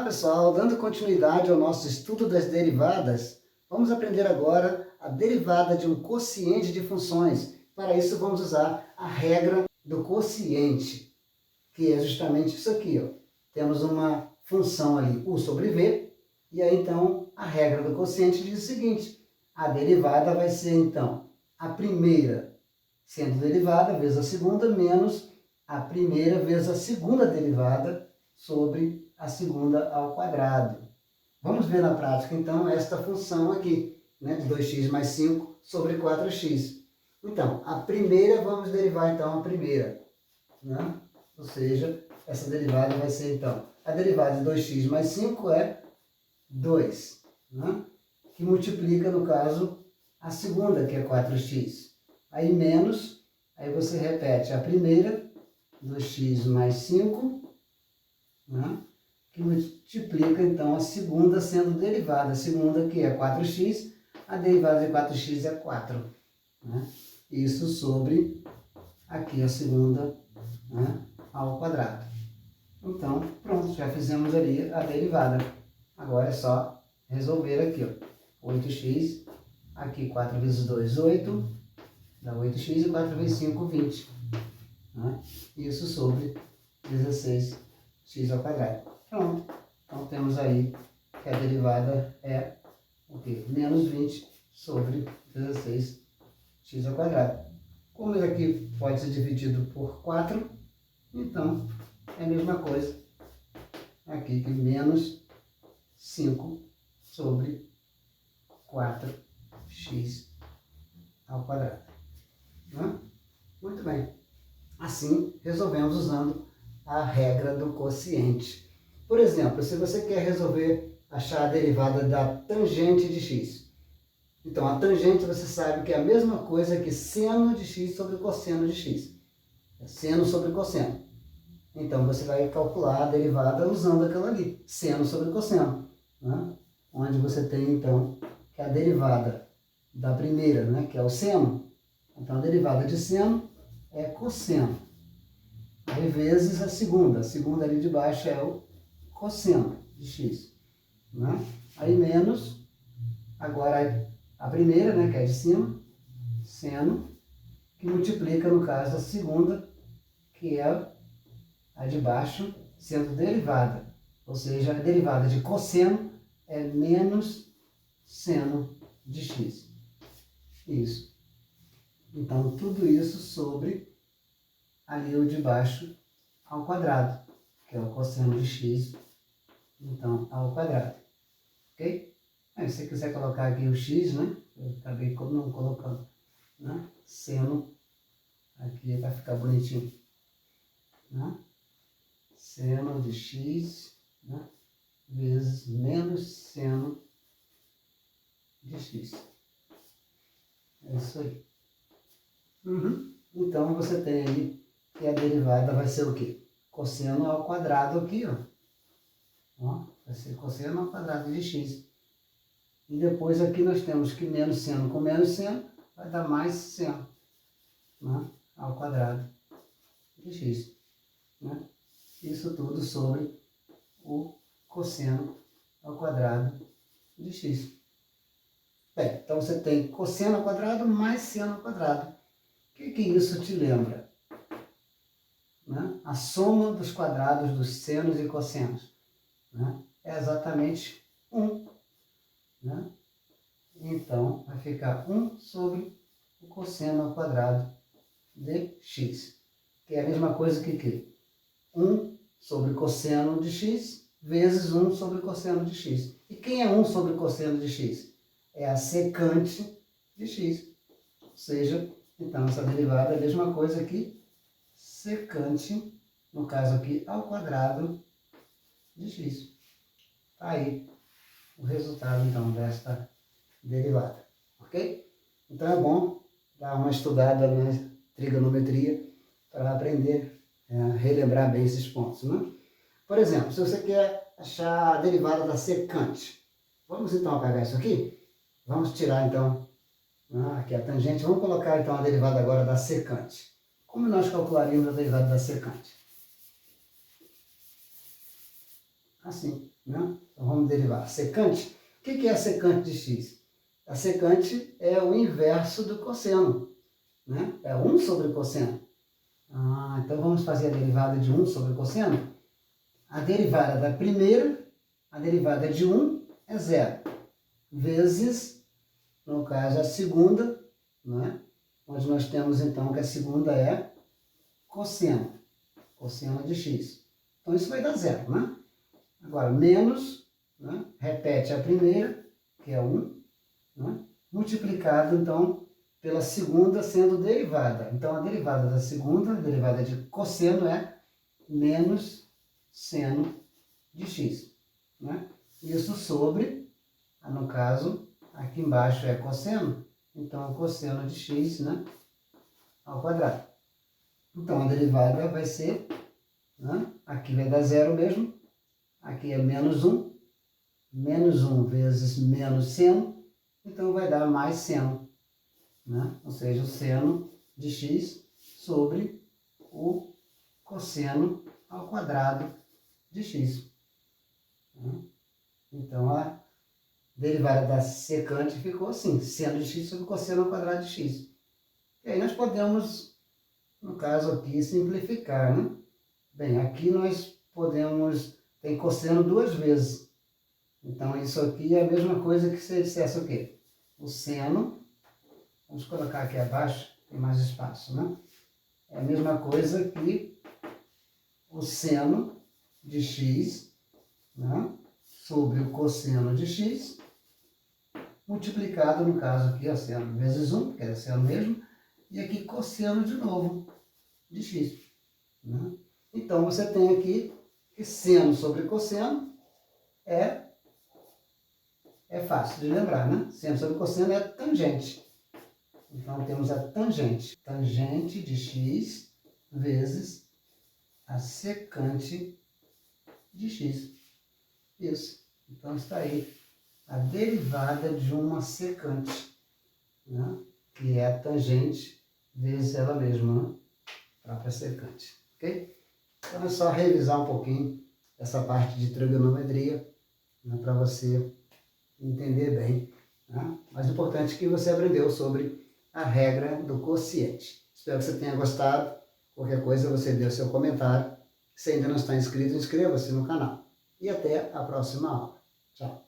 pessoal, dando continuidade ao nosso estudo das derivadas, vamos aprender agora a derivada de um quociente de funções. Para isso vamos usar a regra do quociente, que é justamente isso aqui, ó. Temos uma função ali, u sobre v, e aí então a regra do quociente diz o seguinte: a derivada vai ser então a primeira sendo derivada vezes a segunda, menos a primeira vezes a segunda derivada sobre a segunda ao quadrado. Vamos ver na prática, então, esta função aqui, né, de 2x mais 5 sobre 4x. Então, a primeira, vamos derivar, então, a primeira, né? Ou seja, essa derivada vai ser, então, a derivada de 2x mais 5 é 2, né? Que multiplica, no caso, a segunda, que é 4x. Aí, menos, aí você repete a primeira, 2x mais 5, né? Que multiplica, então, a segunda sendo derivada. A segunda, que é 4x, a derivada de 4x é 4. Né? Isso sobre aqui a segunda, né, ao quadrado. Então, pronto, já fizemos ali a derivada. Agora é só resolver aqui, ó. 8x, aqui 4 vezes 2, 8, dá 8x, e 4 vezes 5, 20. Né? Isso sobre 16x ao quadrado. Pronto. Então temos aí que a derivada é o quê? Menos 20 sobre 16x ao quadrado. Como isso aqui pode ser dividido por 4, então é a mesma coisa aqui, que menos 5 sobre 4x ao quadrado. Né? Muito bem. Assim, resolvemos usando a regra do quociente. Por exemplo, se você quer resolver, achar a derivada da tangente de x. Então, a tangente você sabe que é a mesma coisa que seno de x sobre cosseno de x. É seno sobre cosseno. Então, você vai calcular a derivada usando aquela ali, seno sobre cosseno. Né? Onde você tem, então, que a derivada da primeira, né, que é o seno. Então, a derivada de seno é cosseno. Aí, vezes a segunda. A segunda ali de baixo é o cosseno de x. Né? Aí, menos, agora a primeira, né, que é de cima, seno, que multiplica, no caso, a segunda, que é a de baixo, sendo derivada. Ou seja, a derivada de cosseno é menos seno de x. Isso. Então, tudo isso sobre ali o de baixo ao quadrado, que é o cosseno de x, então, ao quadrado. Ok? Aí, se você quiser colocar aqui o x, né? Eu acabei não colocando, né? Seno, aqui vai ficar bonitinho. Né? Seno de x, né, vezes menos seno de x. É isso aí. Então, você tem aí que a derivada vai ser o quê? Cosseno ao quadrado aqui, ó. Vai ser cosseno ao quadrado de x. E depois aqui nós temos que menos seno com menos seno vai dar mais seno, né, ao quadrado de x. Né? Isso tudo sobre o cosseno ao quadrado de x. Bem, então você tem cosseno ao quadrado mais seno ao quadrado. O que isso te lembra? Né? A soma dos quadrados dos senos e cossenos, né, é exatamente 1. Né? Então, vai ficar 1 sobre o cosseno ao quadrado de x. Que é a mesma coisa que 1 sobre cosseno de x vezes 1 sobre cosseno de x. E quem é 1 sobre cosseno de x? É a secante de x. Ou seja, então essa derivada é a mesma coisa que secante, no caso aqui, ao quadrado de x. Está aí o resultado, então, desta derivada. Ok? Então é bom dar uma estudada na trigonometria para aprender a relembrar bem esses pontos. Né? Por exemplo, se você quer achar a derivada da secante, vamos então apagar isso aqui? Vamos tirar então aqui a tangente. Vamos colocar então a derivada agora da secante. Como nós calcularíamos a derivada da secante? Assim, né? Então vamos derivar. A secante, o que é a secante de x? A secante é o inverso do cosseno, né? É 1 sobre cosseno. Então vamos fazer a derivada de 1 sobre cosseno? A derivada da primeira, a derivada de 1 é 0, vezes, no caso, a segunda, né? Onde nós temos então que a segunda é cosseno de x. Então isso vai dar 0, né? Agora, menos, né? Repete a primeira, que é 1, né? Multiplicado, então, pela segunda sendo derivada. Então, a derivada da segunda, a derivada de cosseno é menos seno de x, né? Isso sobre, no caso, aqui embaixo é cosseno, então, cosseno de x, né, ao quadrado. Então, a derivada vai ser, né, aqui vai dar 0 mesmo, aqui é menos 1 vezes menos seno, então vai dar mais seno, né? Ou seja, o seno de x sobre o cosseno ao quadrado de x. Então, a derivada da secante ficou assim, seno de x sobre cosseno ao quadrado de x. E aí nós podemos, no caso aqui, simplificar, né? Bem, aqui nós podemos, tem cosseno 2 vezes. Então, isso aqui é a mesma coisa que se dissesse o quê? O seno, vamos colocar aqui abaixo, tem mais espaço, né? É a mesma coisa que o seno de x, né, sobre o cosseno de x, multiplicado, no caso aqui, ó, seno vezes 1, que é seno mesmo, e aqui cosseno de novo de x, né? Então, você tem aqui que seno sobre cosseno é fácil de lembrar, né? Seno sobre cosseno é tangente. Então, temos a tangente. Tangente de x vezes a secante de x. Isso. Então, está aí a derivada de uma secante, né? Que é a tangente vezes ela mesma, né? A própria secante. Ok? Então, é só revisar um pouquinho essa parte de trigonometria, né, para você entender bem, né? Mas o importante é que você aprendeu sobre a regra do quociente. Espero que você tenha gostado. Qualquer coisa, você dê o seu comentário. Se ainda não está inscrito, inscreva-se no canal. E até a próxima aula. Tchau!